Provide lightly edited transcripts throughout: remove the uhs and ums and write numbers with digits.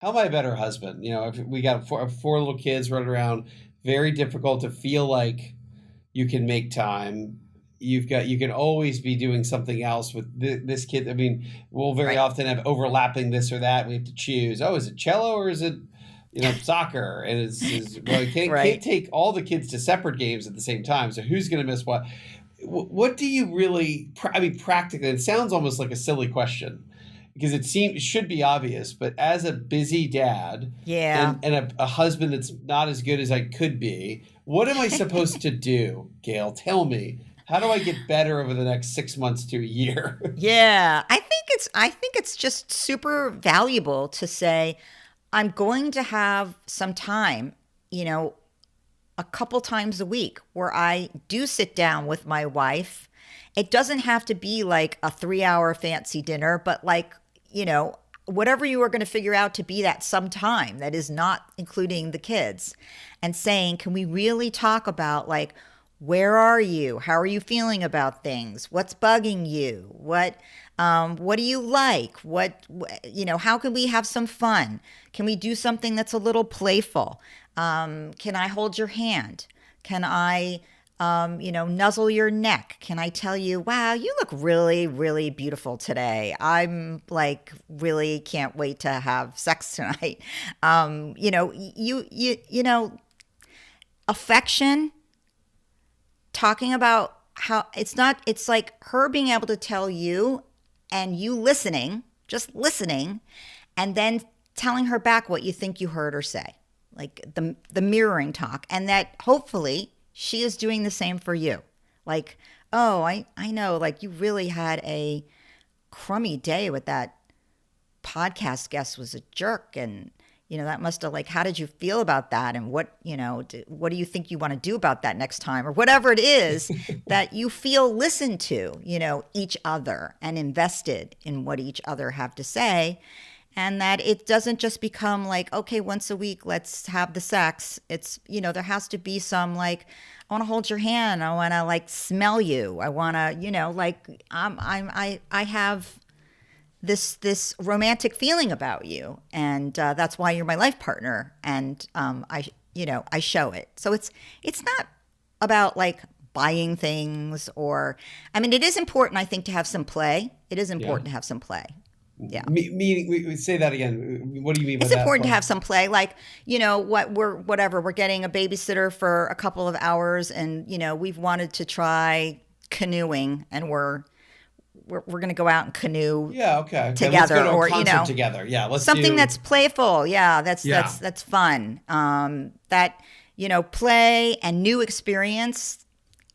How am I a better husband? If we got four little kids running around, very difficult to feel like you can make time. You can always be doing something else with this kid. I mean, we'll very Right. often have overlapping this or that. We have to choose. Oh, is it cello or is it, soccer? And well, you can't Right. take all the kids to separate games at the same time. So who's going to miss what? What do you really? I mean, practically, it sounds almost like a silly question because it should be obvious. But as a busy dad Yeah. and a husband that's not as good as I could be, what am I supposed to do, Gail? Tell me. How do I get better over the next 6 months to a year? Yeah. I think it's just super valuable to say, I'm going to have some time, you know, a couple times a week where I do sit down with my wife. It doesn't have to be like a 3 hour fancy dinner, but like, whatever you are going to figure out to be that some time that is not including the kids, and saying, can we really talk about like, where are you? How are you feeling about things? What's bugging you? What do you like? How can we have some fun? Can we do something that's a little playful? Can I hold your hand? Can I, nuzzle your neck? Can I tell you, wow, you look really, really beautiful today. I'm like, really can't wait to have sex tonight. Affection, talking about how it's like her being able to tell you and you listening, just listening, and then telling her back what you think you heard her say, like the mirroring talk, and that hopefully she is doing the same for you. Like, oh, I know, like you really had a crummy day with that podcast guest was a jerk, and that must have, like, how did you feel about that, and what do you think you want to do about that next time, or whatever it is that you feel listened to, each other, and invested in what each other have to say. And that it doesn't just become like, okay, once a week, let's have the sex. It's, there has to be some like, I want to hold your hand. I want to like smell you. I want to, like, I have this romantic feeling about you, and that's why you're my life partner. And I show it. So it's not about like buying things, or, I mean, it is important, I think, to have some play. It is Yeah. important to have some play. Yeah. Meaning, we say that again. What do you mean by It's that important to part? have some play, like, we're getting a babysitter for a couple of hours, and we've wanted to try canoeing, and we're going to go out and canoe Yeah. Okay. Okay. Let's go together, to a or concert together. Yeah. Let's something do. that's playful. Yeah, Yeah. that's fun. That play and new experience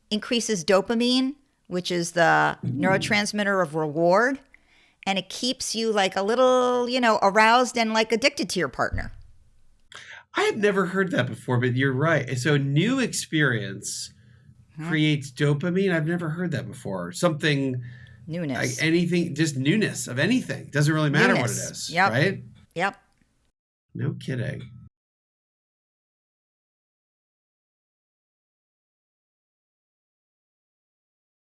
increases dopamine, which is the neurotransmitter of reward, and it keeps you like a little, aroused and like addicted to your partner. I had never heard that before, but you're right. So new experience creates dopamine. I've never heard that before. Something like Newness. anything, just newness of anything. Doesn't really matter what it Newness. is, Yep. right? Yep. No kidding.